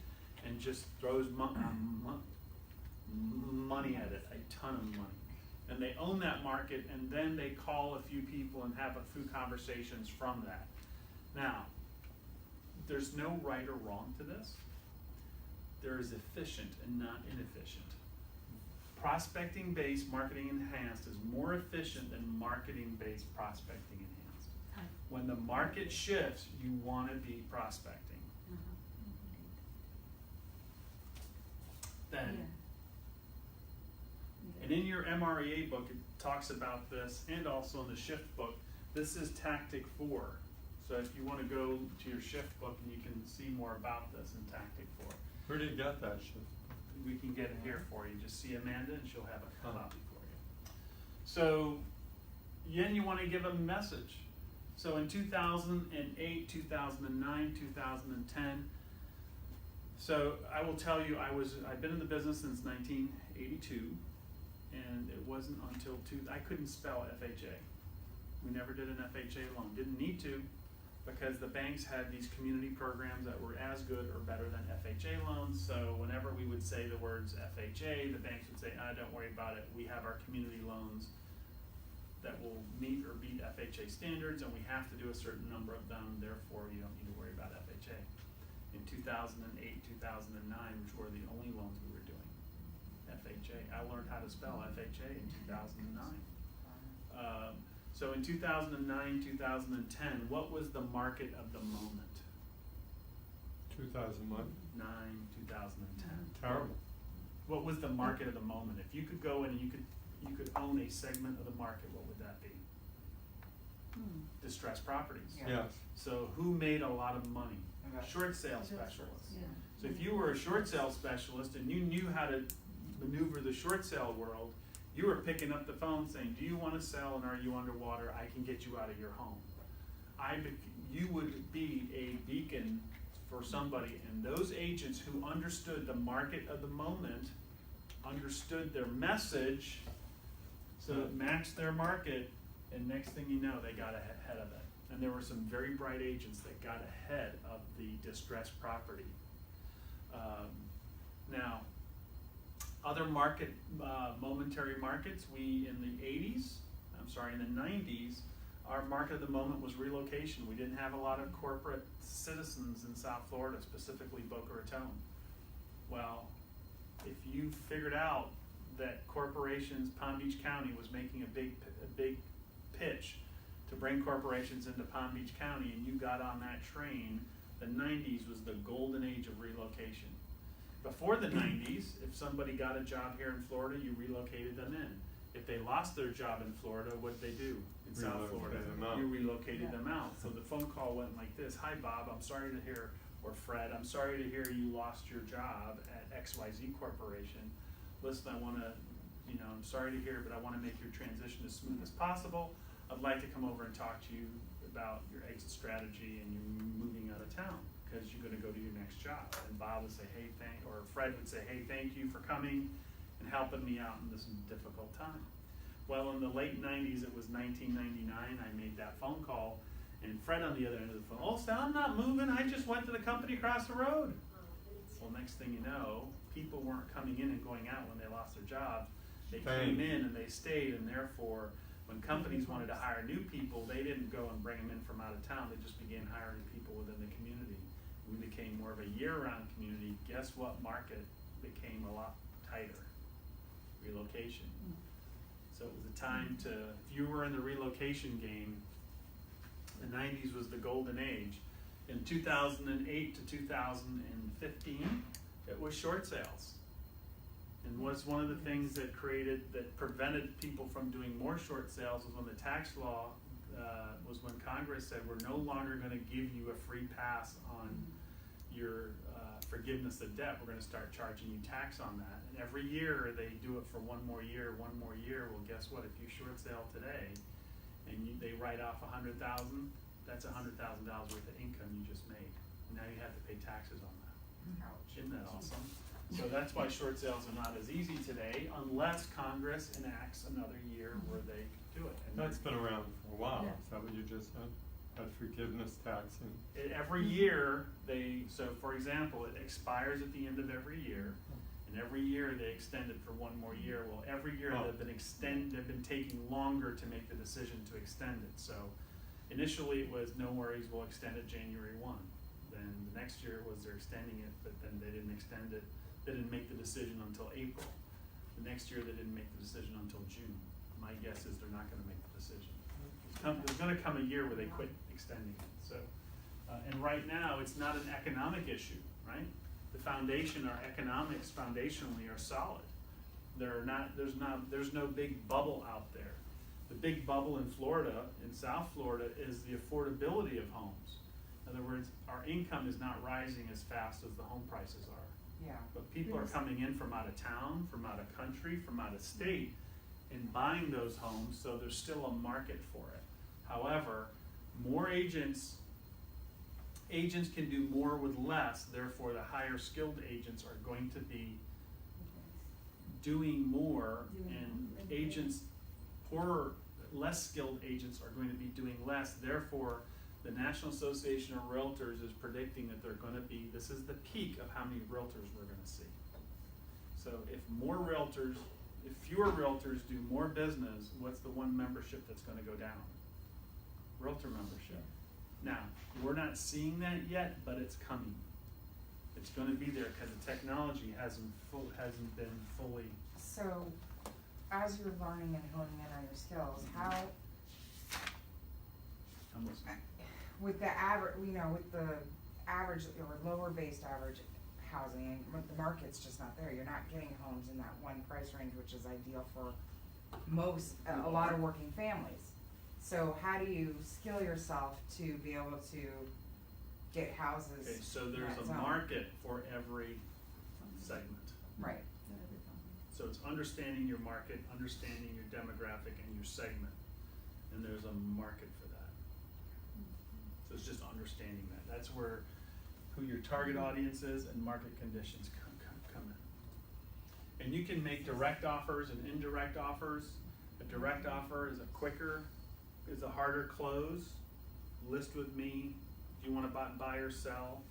and just throws money at it, a ton of money. And they own that market, and then they call a few people and have a few conversations from that. Now, there's no right or wrong to this. There is efficient and not inefficient. Prospecting based, marketing enhanced is more efficient than marketing based, prospecting enhanced. When the market shifts, you want to be prospecting. Then, and in your MREA book, it talks about this, and also in the Shift book, This is tactic 4. So if you wanna go to your shift book and you can see more about this in tactic 4. Where do you get that shit? We can get it here for you. Just see Amanda and she'll have a Huh. copy for you. So, then you wanna give a message. So in 2008, 2009, 2010, so I will tell you, I've been in the business since 1982, and it wasn't until I couldn't spell FHA. We never did an FHA loan, didn't need to, because the banks had these community programs that were as good or better than FHA loans. So whenever we would say the words FHA, the banks would say, don't worry about it, we have our community loans that will meet or beat FHA standards, and we have to do a certain number of them, therefore you don't need to worry about FHA. In 2008, 2009, which were the only loans we were doing, FHA, I learned how to spell FHA in 2009. So in 2009, 2010, what was the market of the moment? 2001? 2010. Terrible. What was the market of the moment? If you could go in and you could own a segment of the market, what would that be? Distressed properties. Yeah. Yes. So who made a lot of money? Investors. Short sale Investors, specialists. yeah. So if you were a short sale specialist and you knew how to maneuver the short sale world, you were picking up the phone saying, do you want to sell and are you underwater? I can get you out of your home. You would be a beacon for somebody, and those agents who understood the market of the moment, understood their message, so it matched their market, and next thing you know, they got ahead of it. And there were some very bright agents that got ahead of the distressed property. Now, other momentary markets, in the 90s, our market of the moment was relocation. We didn't have a lot of corporate citizens in South Florida, specifically Boca Raton. Well, if you figured out that corporations, Palm Beach County was making a big pitch to bring corporations into Palm Beach County, and you got on that train, the 90s was the golden age of relocation. Before the 90s, if somebody got a job here in Florida, you relocated them in. If they lost their job in Florida, what'd they do in South Florida? Relocated them out. You relocated them out. So the phone call went like this: hi Bob, I'm sorry to hear, or Fred, I'm sorry to hear you lost your job at XYZ Corporation. Listen, I'm sorry to hear, but I wanna make your transition as smooth as possible. I'd like to come over and talk to you about your exit strategy and you moving out of town, because you're gonna go to your next job. And Bob would say, or Fred would say, hey, thank you for coming and helping me out in this difficult time. Well, in the late 90s, it was 1999, I made that phone call, and Fred on the other end of the phone, oh, Stan, I'm not moving, I just went to the company across the road. Well, next thing you know, people weren't coming in and going out when they lost their jobs. They came in and they stayed, and therefore, when companies wanted to hire new people, they didn't go and bring them in from out of town, they just began hiring people within the community. We became more of a year-round community. Guess what market became a lot tighter? Relocation. So it was a time if you were in the relocation game, the 90s was the golden age. In 2008 to 2015, it was short sales. And was one of the things that prevented people from doing more short sales was when the tax law, was when Congress said, we're no longer gonna give you a free pass on your forgiveness of debt, we're gonna start charging you tax on that. And every year they do it for one more year. Well, guess what? If you short sale today and they write off $100,000, that's $100,000 worth of income you just made. Now you have to pay taxes on that. Ouch. Isn't that awesome? So that's why short sales are not as easy today, unless Congress enacts another year where they do it. And That's been around for a while, Yeah. is that what you just said? That forgiveness tax and, every year, so for example, it expires at the end of every year, and every year they extend it for one more year. Well, every year Oh. they've been taking longer to make the decision to extend it. So initially it was, no worries, we'll extend it January 1. Then the next year was they're extending it, but then they didn't extend it, they didn't make the decision until April. The next year they didn't make the decision until June. My guess is they're not gonna make the decision. There's gonna come a year where they quit extending it, so. And right now, it's not an economic issue, right? Our economics foundationally are solid. There's no big bubble out there. The big bubble in Florida, in South Florida, is the affordability of homes. In other words, our income is not rising as fast as the home prices are. Yeah. But people are coming in from out of town, from out of country, from out of state, and buying those homes, so there's still a market for it. However, more agents can do more with less, therefore the higher skilled agents are going to be doing more, and agents, poorer, less skilled agents are going to be doing less. Therefore, the National Association of Realtors is predicting that they're gonna be, this is the peak of how many realtors we're gonna see. So if fewer realtors do more business, what's the one membership that's gonna go down? Realtor membership. Now, we're not seeing that yet, but it's coming. It's gonna be there, cause the technology hasn't been fully. So, as you're learning and honing in on your skills, how, Almost. with the average, with the average or lower based average housing, the market's just not there. You're not getting homes in that one price range, which is ideal for a lot of working families. So how do you skill yourself to be able to get houses? Okay, so in there's that a zone? market for every segment. Right, So it's understanding your market, understanding your demographic and your segment, and there's a market for that. So it's just understanding that. That's where who your target audience is and market conditions come in. And you can make direct offers and indirect offers. A direct offer is a harder close. List with me if you want to buy or sell.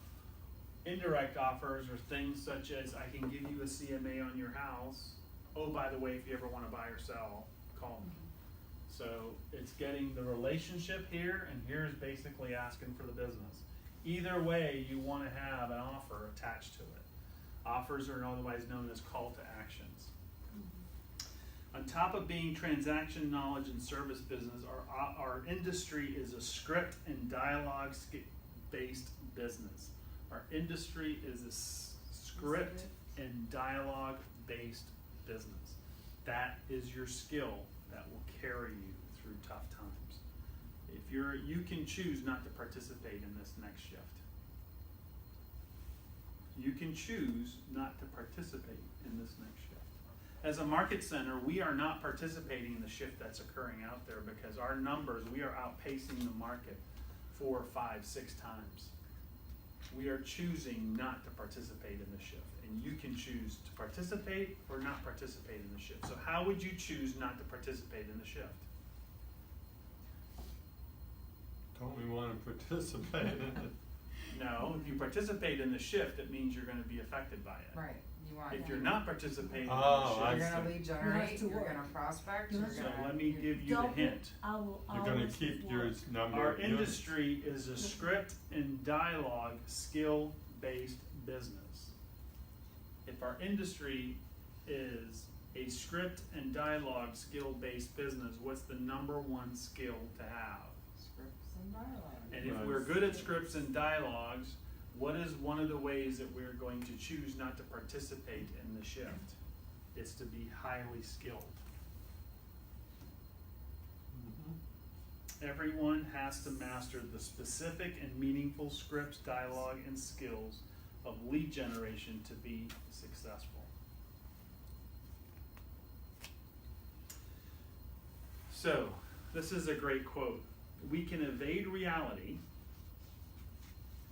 Indirect offers are things such as I can give you a CMA on your house. Oh, by the way, if you ever want to buy or sell, call me. So it's getting the relationship here, and here's basically asking for the business. Either way, you want to have an offer attached to it. Offers are otherwise known as call to actions. On top of being transaction knowledge and service business, our industry is a script and dialogue based business. Our industry is a script and dialogue based business. That is your skill that will carry you through tough times. You can choose not to participate in this next shift. You can choose not to participate in this next shift. As a market center, we are not participating in the shift that's occurring out there because our numbers, we are outpacing the market 4, 5, 6 times. We are choosing not to participate in the shift, and you can choose to participate or not participate in the shift. So how would you choose not to participate in the shift? Don't we wanna participate in it? No, if you participate in the shift, it means you're gonna be affected by it. right. You want. If you're not participating in Oh, the I shift, You're gonna see. lead generate, to you're work. gonna prospect, You you're have so gonna. let me give you the hint. You're gonna keep your number Our of units. industry is a script and dialogue skill-based business. If our industry is a script and dialogue skill-based business, what's the number one skill to have? Scripts and dialogue. And if Right. we're good at scripts and dialogues, what is one of the ways that we're going to choose not to participate in the shift? It's to be highly skilled. Mhm. Everyone has to master the specific and meaningful scripts, dialogue, and skills of lead generation to be successful. So, this is a great quote. We can evade reality,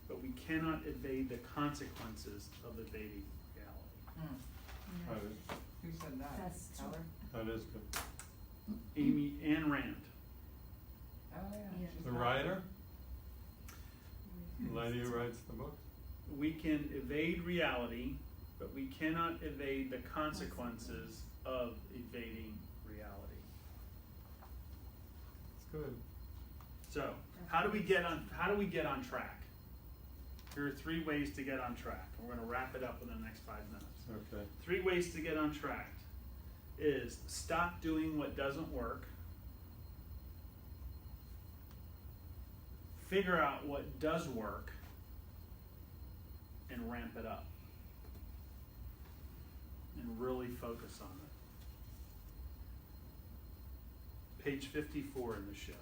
but we cannot evade the consequences of evading reality. Who said that? That's true. Keller? That is good. Amy Ann Rand. Oh, yeah. Yeah. she's The got- writer, the lady who writes the book. We can evade reality, but we cannot evade the consequences of evading reality. It's good. So, how do we get on track? Here are 3 ways to get on track. And we're gonna wrap it up in the next 5 minutes. Okay. 3 ways to get on track is stop doing what doesn't work. Figure out what does work and ramp it up. And really focus on page 54 in the shift.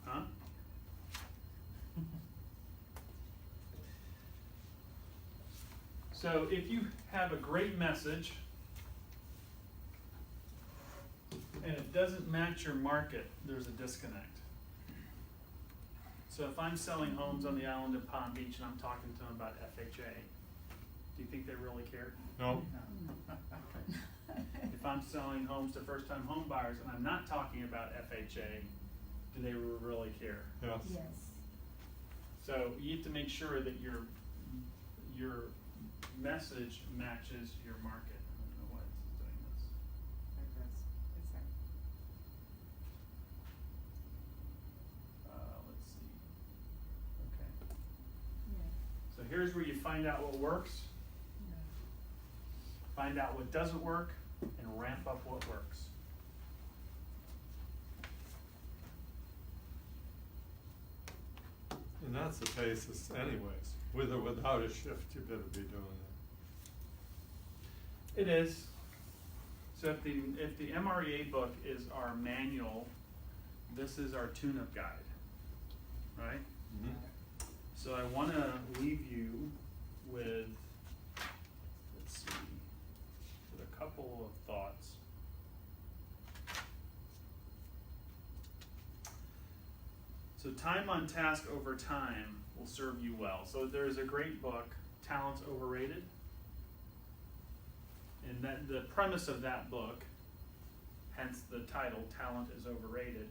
Huh? So if you have a great message and it doesn't match your market, there's a disconnect. So if I'm selling homes on the island of Palm Beach and I'm talking to them about FHA, do you think they really care? No, If I'm selling homes to first-time home buyers and I'm not talking about FHA, do they really care? yes. Yes. So you have to make sure that your message matches your market. I don't know why it's doing this. Like this. It's like, Let's see. Okay. Yeah. So here's where you find out what works, Yeah. find out what doesn't work, and ramp up what works. And that's the basis anyways, with or without a shift, you better be doing it. It is. So if the MREA book is our manual, this is our tune-up guide, right? Mhm. So I wanna leave you with, let's see, with a couple of thoughts. So time on task over time will serve you well. So there's a great book, Talent's Overrated. And that the premise of that book, hence the title, Talent is Overrated,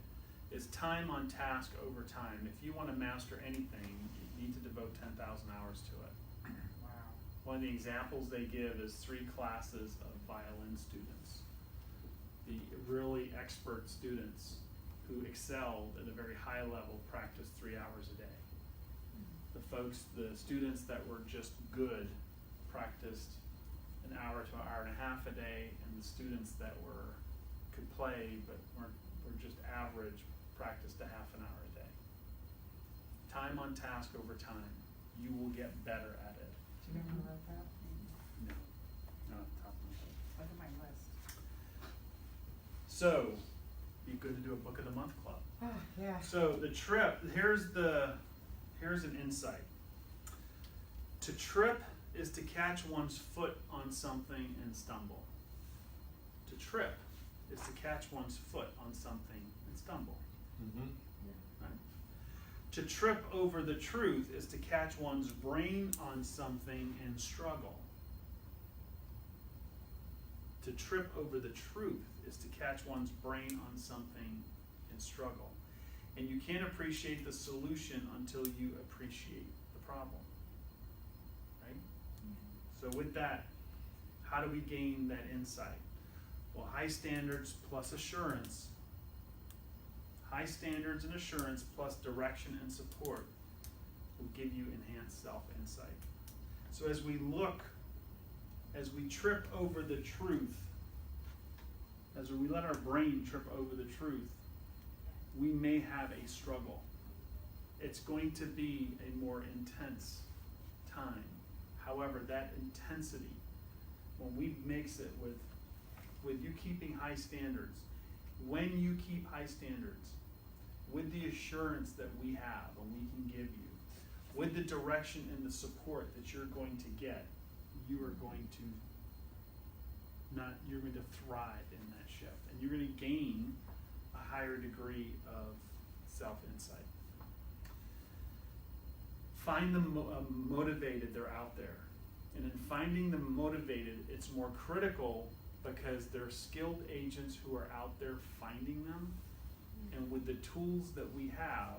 is time on task over time. If you want to master anything, you need to devote 10,000 hours to it. wow. One of the examples they give is 3 classes of violin students. The really expert students who excelled at a very high level practiced 3 hours a day. The students that were just good practiced an hour to an hour and a half a day, and the students that could play but were just average practiced a half an hour a day. Time on task over time, you will get better at it. Do you know who wrote that? No, not off the top of my head. Look at my list. So, be good to do a book of the month club. Yeah. So the trip, here's an insight. To trip is to catch one's foot on something and stumble. To trip is to catch one's foot on something and stumble. Mhm. Right? To trip over the truth is to catch one's brain on something and struggle. To trip over the truth is to catch one's brain on something and struggle. And you can't appreciate the solution until you appreciate the problem. Right? So with that, how do we gain that insight? Well, high standards plus assurance. High standards and assurance plus direction and support will give you enhanced self-insight. So as we trip over the truth, as we let our brain trip over the truth, we may have a struggle. It's going to be a more intense time. However, that intensity, when we mix it with you keeping high standards, when you keep high standards, with the assurance that we have and we can give you, with the direction and the support that you're going to get, you are going to thrive in that shift, and you're going to gain a higher degree of self-insight. Find them motivated, they're out there. And in finding them motivated, it's more critical because they're skilled agents who are out there finding them. And with the tools that we have,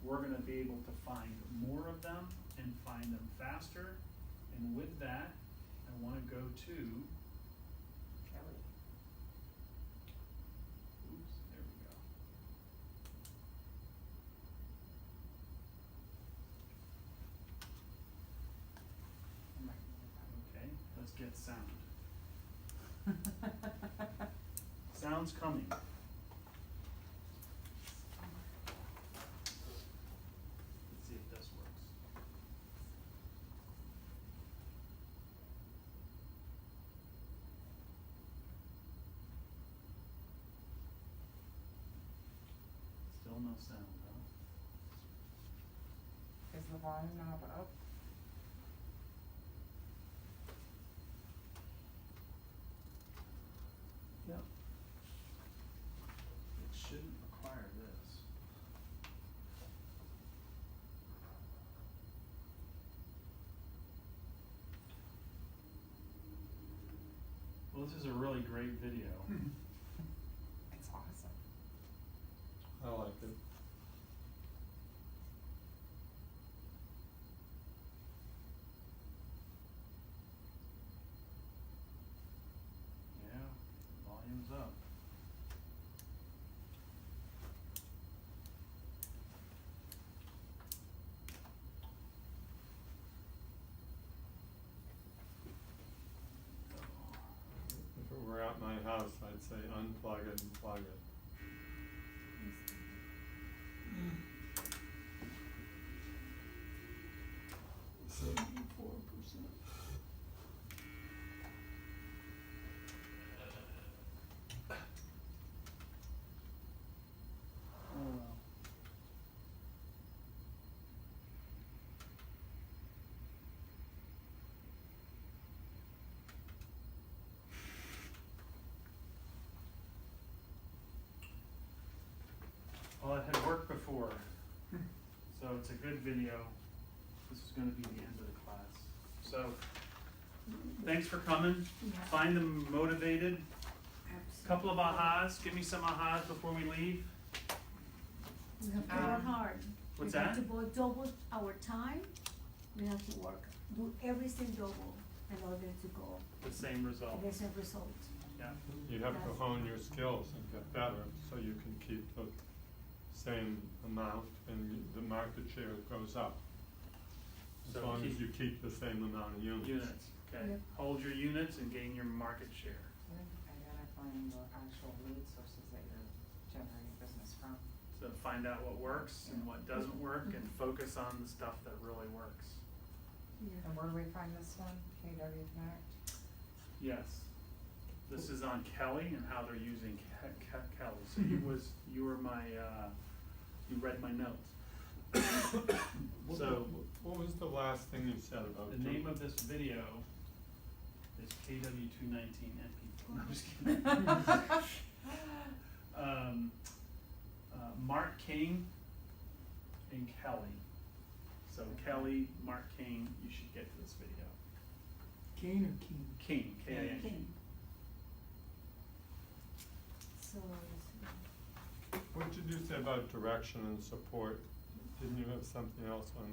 we're going to be able to find more of them and find them faster. And with that, I want to go to, Kelly. oops, there we go. Oh my God. Okay, let's get sound. Sound's coming. Let's see if this works. no sound, huh? Is the volume knob up? Yep. It shouldn't require this. Well, this is a really great video. It's awesome. I like it. Yeah, volume's up. If it were at my house, I'd say unplug it and plug it. Seventy-4%. Oh, well. Well, it had worked before, so it's a good video. This is gonna be the end of the class. So, thanks for coming. Yeah. Find them motivated. Absolutely. Couple of ahas. Give me some ahas before we leave. We have to work hard. What's We have that? to go double our time, we have to work, do everything double in order to go The same result. get some result. Yeah. You have to hone your skills and get better, so you can keep the same amount and the market share goes up. As So long as keep- you keep the same amount of units. Units, okay. Yep. Hold your units and gain your market share. Identifying the actual lead sources that you're generating business from. So find out what works and what doesn't work and focus on the stuff that really works. Yeah. And where do we find this one? KW Connect? Yes. This is on Kelly and how they're using Kelly. So you were my, you read my notes. What- So What was the last thing you said about? the name of this video is KW 219 MP. No, I'm just kidding. Mark King and Kelly. So Kelly, Mark King, you should get to this video. Kane or Keen? King, K-I-N. Okay. So, let's see. What did you say about direction and support? Didn't you have something else on